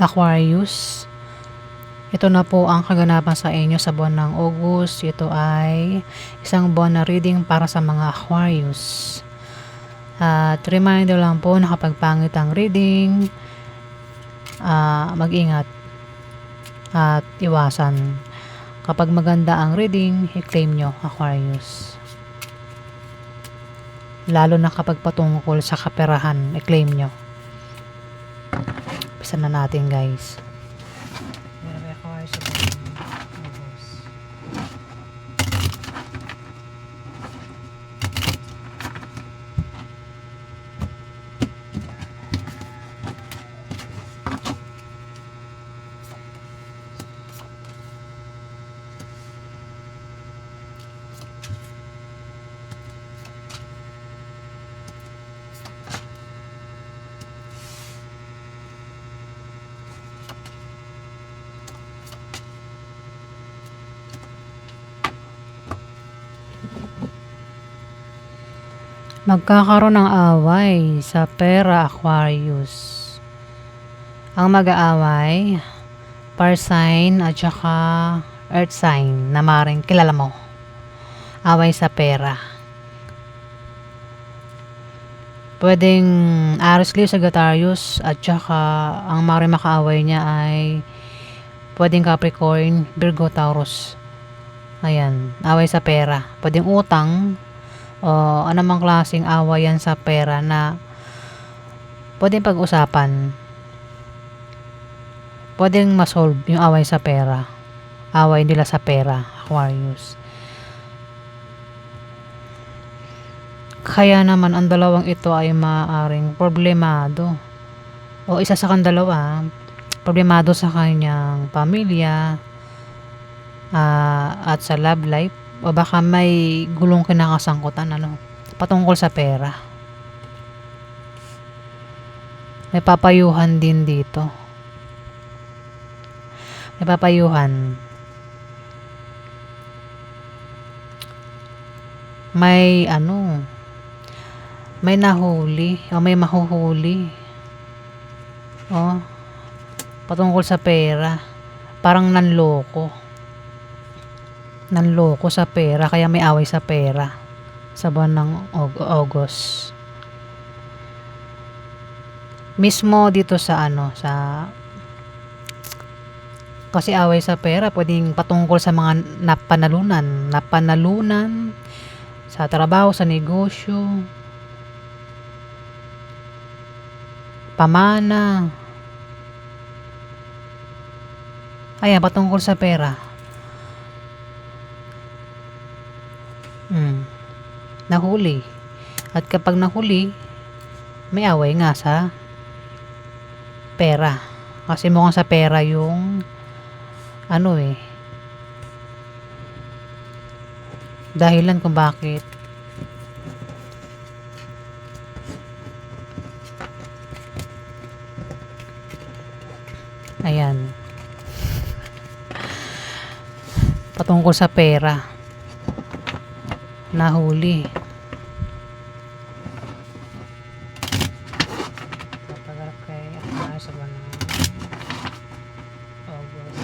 Aquarius. Ito na po ang kaganapan sa inyo sa buwan ng August. Ito ay isang buwan na reading para sa mga Aquarius. At reminder lang po na kapag pangit ang reading, mag-ingat at iwasan. Kapag maganda ang reading, i-claim nyo, Aquarius. Lalo na kapag patungkol sa kaperahan, i-claim nyo. Pisa na natin, guys. Magkakaroon ng away sa pera, Aquarius. Ang mag-aaway, fire sign at saka earth sign na maring kilala mo. Away sa pera. Pwedeng Aries, Leo, Sagittarius at saka ang maring makaaway niya ay pwedeng Capricorn, Virgo, Taurus. Ayan, away sa pera. Pwedeng utang o anumang klaseng away yan sa pera na pwedeng pag-usapan. Pwedeng masolve yung away sa pera. Away nila sa pera, Aquarius. Kaya naman ang dalawang ito ay maaaring problemado. O isa sa kang dalawa, problemado sa kanyang pamilya at sa love life. O baka may gulong kinakasangkutan patungkol sa pera. May papayuhan din dito. May papayuhan. May may nahuli o may mahuhuli. Patungkol sa pera. Parang nanloko sa pera, kaya may away sa pera sa buwan ng August. Mismo dito sa kasi away sa pera pwedeng patungkol sa mga napanalunan sa trabaho, sa negosyo, pamana. Ayan, patungkol sa pera. Nahuli. At kapag nahuli, may away nga sa pera. Kasi mukhang sa pera yung dahilan kung bakit ayan, patungkol sa pera, nahuli. Pagharap kay sa buwan ng August.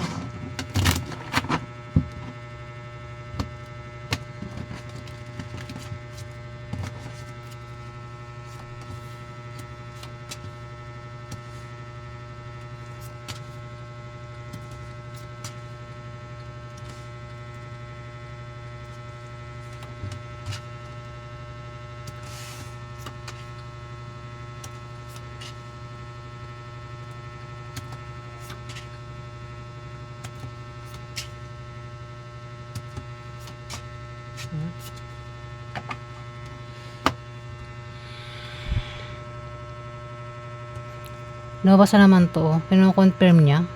Nabasa naman to, pino-confirm niya.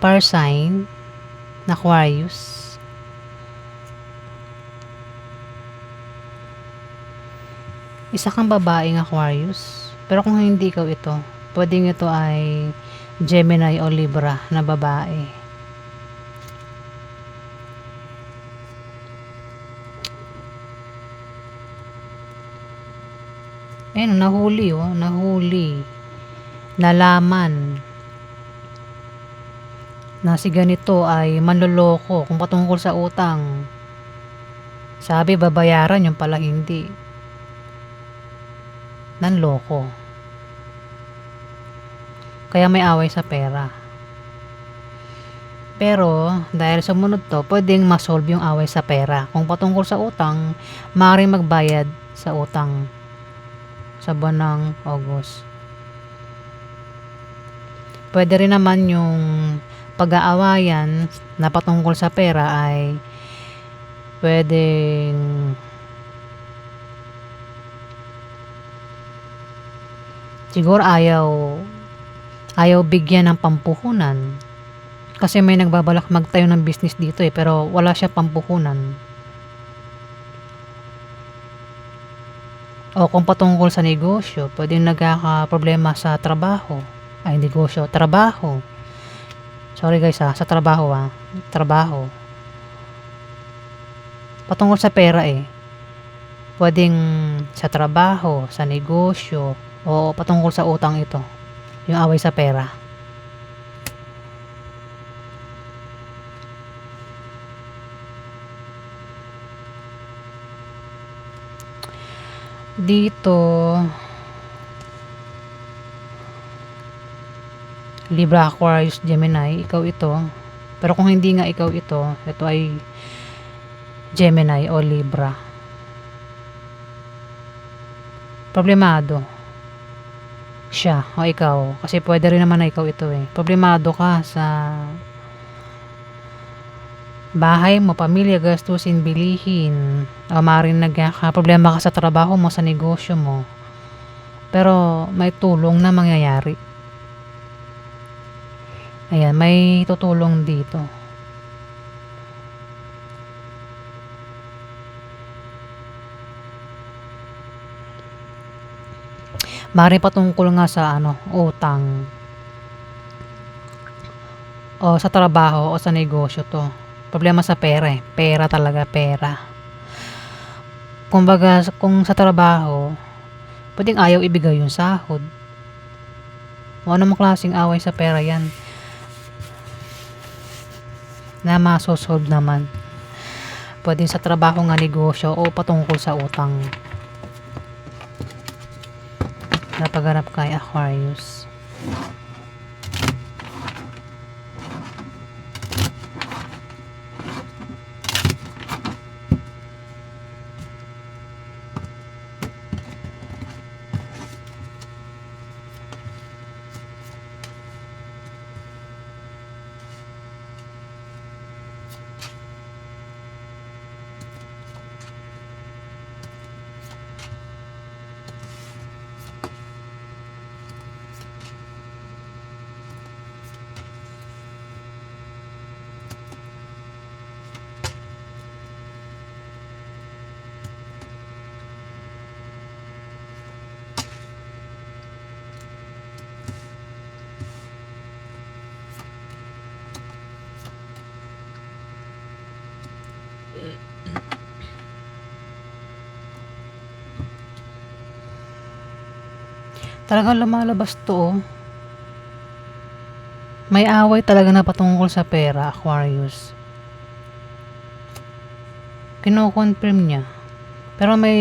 Fire sign na Aquarius. Isa kang babaeng Aquarius, pero kung hindi ikaw ito, pwedeng ito ay Gemini o Libra na babae. Ayun, nahuli. nalaman na si ganito ay manloloko kung patungkol sa utang. Sabi babayaran, yung pala hindi. Nanloko. Kaya may away sa pera. Pero dahil sumunod to, pwedeng masolve yung away sa pera. Kung patungkol sa utang, maaaring magbayad sa utang sa buwan ng August. Pwede rin naman yung pag-aawayan na patungkol sa pera ay pwedeng siguro ayaw bigyan ng pampuhunan kasi may nagbabalak magtayo ng business dito pero wala siya pampuhunan. O kung patungkol sa negosyo, pwedeng nagkaka-problema sa trabaho. Ay, negosyo, trabaho. Sorry guys sa trabaho trabaho. Patungkol sa pera pwedeng sa trabaho, sa negosyo, o patungkol sa utang ito. Yung away sa pera. Dito Libra, Aquarius, Gemini, ikaw ito. Pero kung hindi nga ikaw ito ay Gemini o Libra. Problemado siya o ikaw. Kasi pwede rin naman na ikaw ito Problemado ka sa bahay mo, pamilya, gastusin, bilihin. O maaaring nagkakaproblema ka sa trabaho mo, sa negosyo mo. Pero may tulong na mangyayari. Ayan, may tutulong dito. Mari patungkol nga sa utang. O sa trabaho o sa negosyo to. Problema sa pera Pera talaga, pera. Kumbaga, kung sa trabaho, pwedeng ayaw ibigay yung sahod. O anong klaseng away sa pera yan? Na masosolve naman. Pwedeng sa trabaho nga, negosyo, o patungkol sa utang. Napaganap kay Aquarius. Talagang lumalabas to May away talaga na patungkol sa pera, Aquarius. Kino-confirm niya. Pero may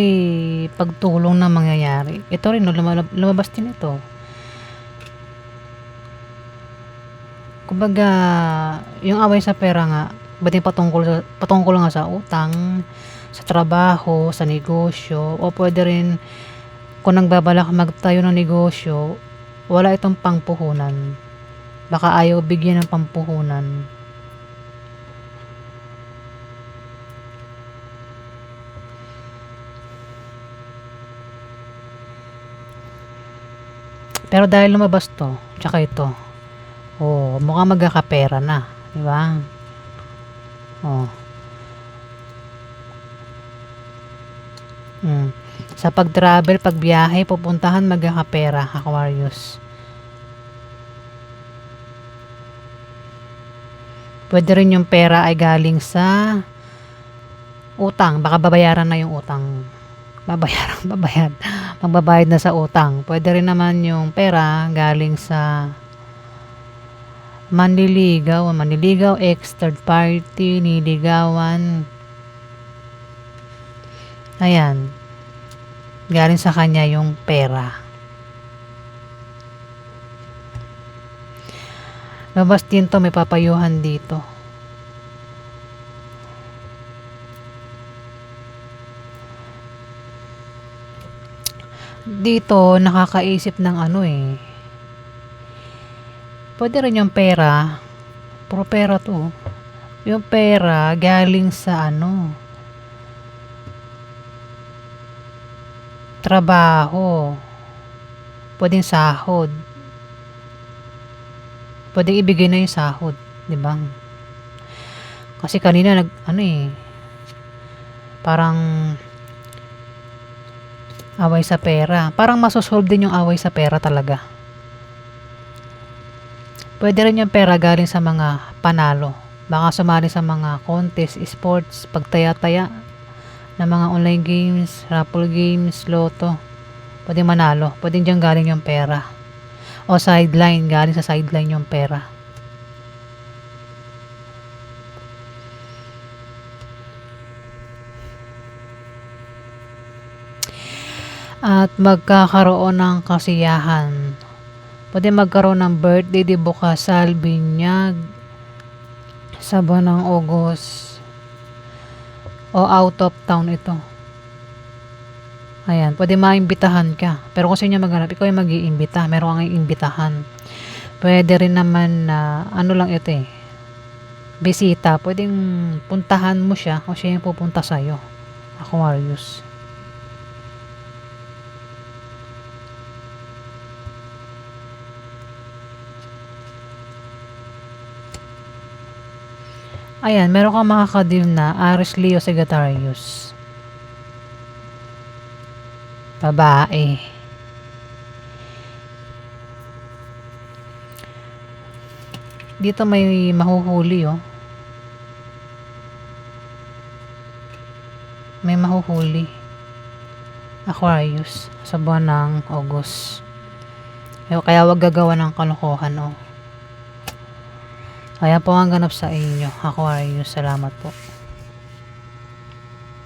pagtulong na mangyayari. Ito rin, lumabas din ito. Kumbaga, yung away sa pera nga, ba't yung patungkol nga sa utang, sa trabaho, sa negosyo, o pwede rin, kung nagbabalak magtayo ng negosyo, wala itong pangpuhunan. Baka ayaw bigyan ng pampuhunan. Pero dahil lumabas to, tsaka ito, mukhang magkakapera na, di ba? Sa pag-travel, pagbiyahe, pupuntahan, magkakapera, Aquarius. Pwede rin yung pera ay galing sa utang, baka babayaran na yung utang. babayad, magbabayad na sa utang. Pwede rin naman yung pera galing sa manliligaw, ex third party, niligawan. Ayan, galing sa kanya yung pera. Labas din to, may papayuhan dito. Dito, nakakaisip ng ano eh. Pwede rin yung pera. Puro pera to. Yung pera galing sa ano. Trabaho. Pwedeng sahod. Pwedeng ibigay na yung sahod. Diba? Kasi kanina parang away sa pera. Parang masosolve din yung away sa pera talaga. Pwede rin yung pera galing sa mga panalo. Baka sumali sa mga contest, sports, pagtaya-taya ng mga online games, raffle games, loto. Pwede manalo. Pwede dyan galing yung pera. O sideline, galing sa sideline yung pera. At magkakaroon ng kasiyahan. Pwede magkaroon ng birthday, di kasal, binyag, sa buwan ng August. O out of town ito. Ayan, pwede maimbitahan ka. Pero kung sino maghanap, ikaw yung mag-iimbita. Meron kang iimbitahan. Pwede rin naman na, lang ito eh. Bisita. Pwedeng puntahan mo siya o siya yung pupunta sa'yo. Aquarius. Ayan, meron kang makakadeal na Aries, Leo, Sagittarius. Babae. Dito may mahuhuli oh. May mahuhuli. Aquarius sa buwan ng August. Kaya wag gagawa ng kalokohan oh. Ayan po ang ganap sa inyo, Aquarius. Salamat po.